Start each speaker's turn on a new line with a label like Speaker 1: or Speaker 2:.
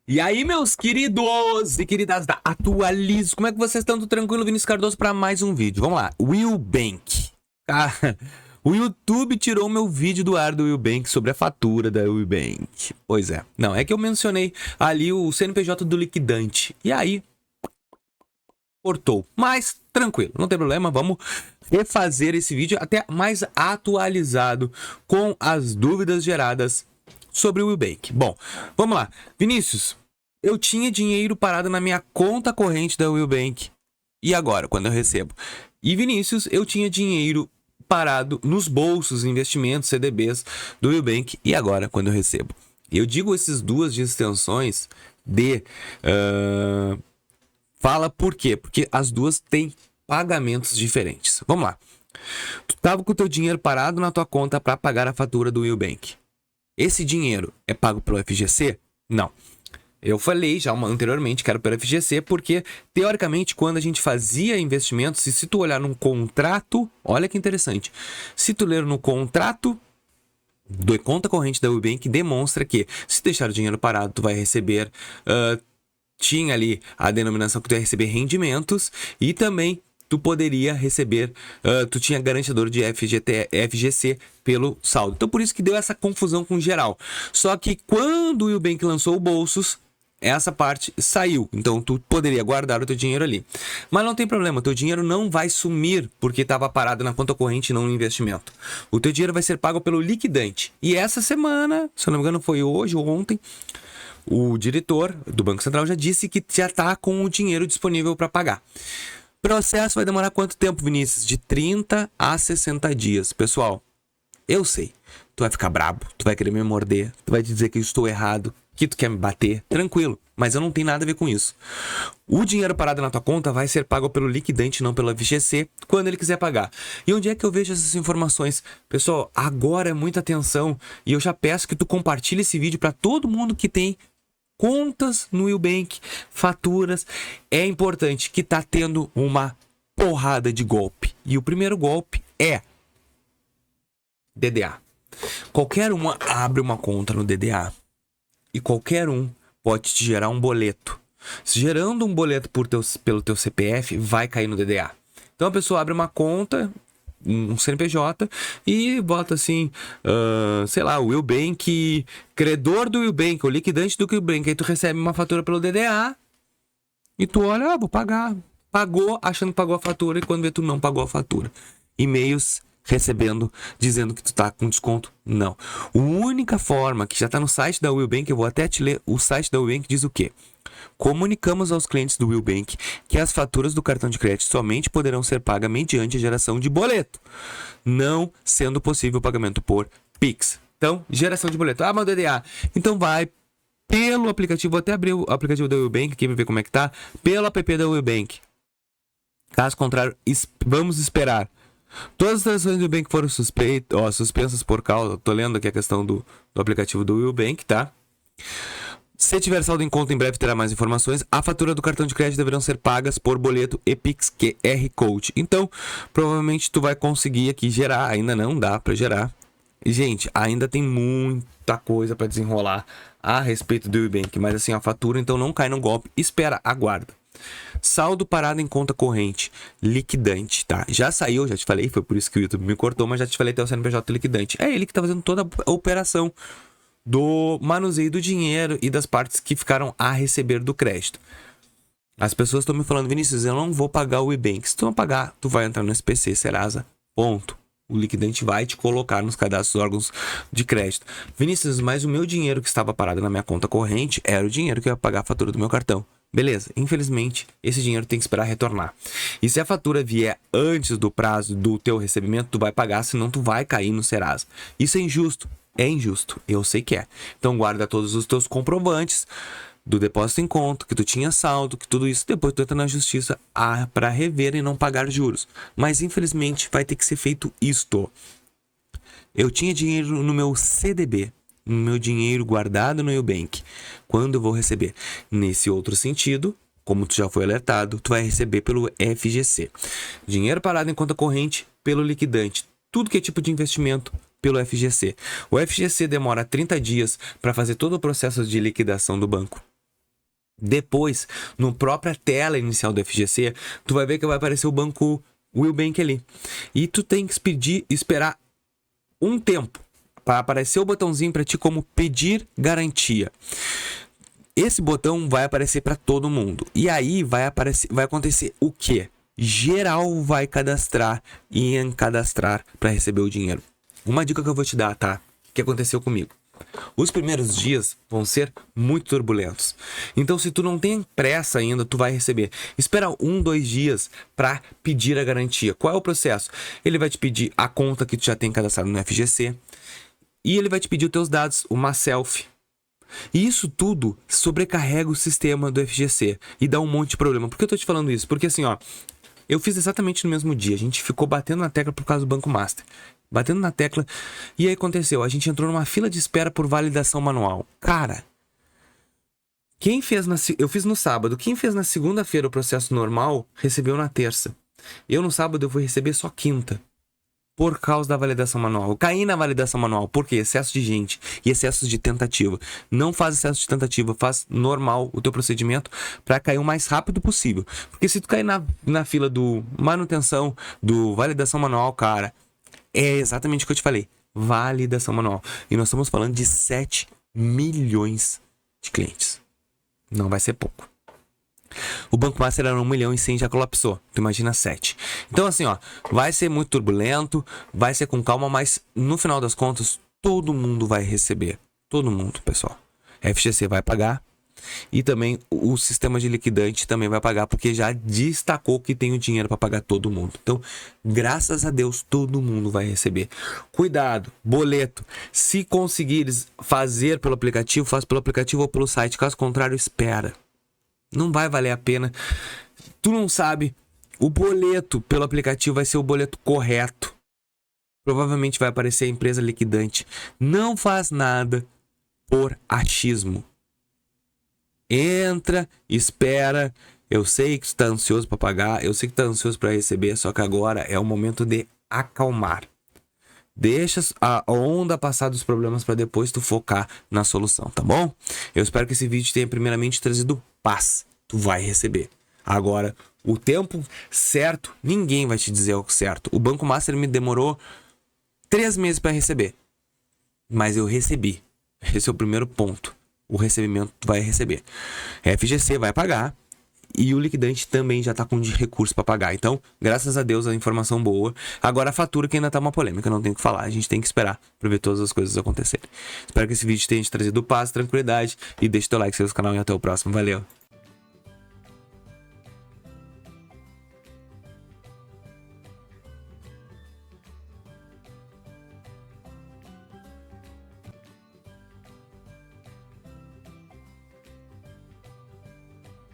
Speaker 1: E aí, meus queridos e queridas da Atualize, como é que vocês estão? Tudo tranquilo? Vinícius Cardoso para mais um vídeo. Vamos lá, Will Bank. Cara, o YouTube tirou meu vídeo do ar do Will Bank sobre a fatura da Will Bank. Pois é. Não, é que eu mencionei ali o CNPJ do liquidante. E aí, cortou. Mas, tranquilo, não tem problema. Vamos refazer esse vídeo até mais atualizado com as dúvidas geradas sobre o Will Bank. Bom, vamos lá. Vinícius, eu tinha dinheiro parado na minha conta corrente da Will Bank. E agora, quando eu recebo? E Vinícius, eu tinha dinheiro parado nos bolsos, investimentos, CDBs do Will Bank. E agora, quando eu recebo? Eu digo essas duas distinções de... Fala por quê? Porque as duas têm pagamentos diferentes. Vamos lá. Tu tava com o teu dinheiro parado na tua conta para pagar a fatura do Will Bank. Esse dinheiro é pago pelo FGC? Não. Eu falei já anteriormente que era pelo FGC porque, teoricamente, quando a gente fazia investimentos, se tu olhar num contrato, olha que interessante, se tu ler no contrato da conta corrente da Ubank, demonstra que se deixar o dinheiro parado, tu vai receber, tinha ali a denominação que tu ia receber rendimentos e também tu poderia receber, tu tinha garantidor de FGC pelo saldo. Então por isso que deu essa confusão com geral. Só que quando o Will Bank lançou o Bolsos, essa parte saiu. Então tu poderia guardar o teu dinheiro ali. Mas não tem problema, teu dinheiro não vai sumir porque estava parado na conta corrente e não no investimento. O teu dinheiro vai ser pago pelo liquidante. E essa semana, se eu não me engano foi hoje ou ontem, o diretor do Banco Central já disse que já está com o dinheiro disponível para pagar. Processo vai demorar quanto tempo, Vinícius? De 30 a 60 dias. Pessoal, eu sei. Tu vai ficar brabo, tu vai querer me morder, tu vai dizer que eu estou errado, que tu quer me bater. Tranquilo, mas eu não tenho nada a ver com isso. O dinheiro parado na tua conta vai ser pago pelo liquidante, não pelo FGC, quando ele quiser pagar. E onde é que eu vejo essas informações? Pessoal, agora é muita atenção e eu já peço que tu compartilhe esse vídeo para todo mundo que tem contas no Will Bank, faturas. É importante que tá tendo uma porrada de golpe. E o primeiro golpe é DDA. Qualquer um abre uma conta no DDA e qualquer um pode te gerar um boleto. Gerando um boleto pelo teu CPF, vai cair no DDA. Então a pessoa abre uma conta, um CNPJ e bota assim, sei lá, o Will Bank, credor do Will Bank, o liquidante do Will Bank. Aí tu recebe uma fatura pelo DDA e tu olha, vou pagar. Pagou, achando que pagou a fatura, e quando vê tu não pagou a fatura. E-mails recebendo, dizendo que tu tá com desconto. Não. A única forma, que já tá no site da Will Bank, eu vou até te ler, o site da Will Bank diz o quê? Comunicamos aos clientes do Will Bank que as faturas do cartão de crédito somente poderão ser pagas mediante a geração de boleto, não sendo possível o pagamento por Pix. Então, geração de boleto. Ah, mas o DDA. Então vai pelo aplicativo, vou até abrir o aplicativo da Will Bank aqui para ver como é que tá, pelo app da Will Bank. Caso contrário, vamos esperar. Todas as transações do Will Bank foram suspensas por causa... Tô lendo aqui a questão do aplicativo do Will Bank, tá? Se tiver saldo em conta, em breve terá mais informações. A fatura do cartão de crédito deverão ser pagas por boleto e Pix QR Code. Então, provavelmente tu vai conseguir aqui gerar. Ainda não dá pra gerar. Gente, ainda tem muita coisa pra desenrolar a respeito do Will Bank. Mas assim, a fatura, então não cai no golpe. Espera, aguarda. Saldo parado em conta corrente, liquidante, tá? Já saiu, já te falei, foi por isso que o YouTube me cortou, mas já te falei até o CNPJ liquidante. É ele que tá fazendo toda a operação do manuseio do dinheiro e das partes que ficaram a receber do crédito. As pessoas estão me falando, Vinícius, eu não vou pagar o Will Bank. Se tu não pagar, tu vai entrar no SPC Serasa, ponto. O liquidante vai te colocar nos cadastros dos órgãos de crédito. Vinícius, mas o meu dinheiro que estava parado na minha conta corrente era o dinheiro que eu ia pagar a fatura do meu cartão. Beleza, infelizmente, esse dinheiro tem que esperar retornar. E se a fatura vier antes do prazo do teu recebimento, tu vai pagar, senão tu vai cair no Serasa. Isso é injusto? É injusto, eu sei que é. Então guarda todos os teus comprovantes do depósito em conta, que tu tinha saldo, que tudo isso, depois tu entra na justiça para rever e não pagar juros. Mas infelizmente vai ter que ser feito isto. Eu tinha dinheiro no meu CDB, no meu dinheiro guardado no Will Bank. Quando eu vou receber? Nesse outro sentido, como tu já foi alertado, tu vai receber pelo FGC. Dinheiro parado em conta corrente pelo liquidante. Tudo que é tipo de investimento pelo FGC. O FGC demora 30 dias para fazer todo o processo de liquidação do banco. Depois, no própria tela inicial do FGC, tu vai ver que vai aparecer o banco Willbank ali. E tu tem que esperar um tempo para aparecer o botãozinho para ti como pedir garantia. Esse botão vai aparecer para todo mundo. E aí vai acontecer o quê? Geral vai cadastrar e encadastrar para receber o dinheiro. Uma dica que eu vou te dar, tá? Que aconteceu comigo. Os primeiros dias vão ser muito turbulentos. Então, se tu não tem pressa ainda, tu vai receber. Espera 2 dias para pedir a garantia. Qual é o processo? Ele vai te pedir a conta que tu já tem cadastrado no FGC e ele vai te pedir os teus dados, uma selfie. E isso tudo sobrecarrega o sistema do FGC e dá um monte de problema. Por que eu tô te falando isso? Porque assim, ó, eu fiz exatamente no mesmo dia. A gente ficou batendo na tecla por causa do Banco Master. Batendo na tecla. E aí aconteceu, a gente entrou numa fila de espera por validação manual. Cara, eu fiz no sábado. Quem fez na segunda-feira o processo normal, recebeu na terça. Eu no sábado eu vou receber só quinta. Por causa da validação manual. Eu caí na validação manual. Por quê? Excesso de gente e excesso de tentativa. Não faz excesso de tentativa, faz normal o teu procedimento para cair o mais rápido possível. Porque se tu cair na fila do manutenção, do validação manual, cara, é exatamente o que eu te falei. Validação manual. E nós estamos falando de 7 milhões de clientes. Não vai ser pouco. O Banco Master era 1 milhão e 100 já colapsou. Tu imagina 7. Então assim, ó, vai ser muito turbulento, vai ser com calma, mas no final das contas, todo mundo vai receber. Todo mundo, pessoal. A FGC vai pagar e também o sistema de liquidante também vai pagar, porque já destacou que tem o dinheiro para pagar todo mundo. Então, graças a Deus, todo mundo vai receber. Cuidado, boleto. Se conseguires fazer pelo aplicativo, faz pelo aplicativo ou pelo site. Caso contrário, espera. Não vai valer a pena. Tu não sabe. O boleto pelo aplicativo vai ser o boleto correto. Provavelmente vai aparecer a empresa liquidante. Não faz nada por achismo. Entra, espera. Eu sei que tu tá ansioso para pagar. Eu sei que tu tá ansioso para receber. Só que agora é o momento de acalmar. Deixa a onda passar dos problemas para depois tu focar na solução, tá bom? Eu espero que esse vídeo tenha primeiramente trazido paz. Tu vai receber. Agora, o tempo certo, ninguém vai te dizer o certo. O Banco Master me demorou 3 meses para receber. Mas eu recebi. Esse é o primeiro ponto. O recebimento tu vai receber. A FGC vai pagar. E o liquidante também já está com recurso para pagar. Então, graças a Deus, a informação boa. Agora a fatura que ainda tá uma polêmica, não tem o que falar. A gente tem que esperar para ver todas as coisas acontecerem. Espero que esse vídeo tenha te trazido paz, tranquilidade. E deixa teu like, se inscrever no canal e até o próximo. Valeu!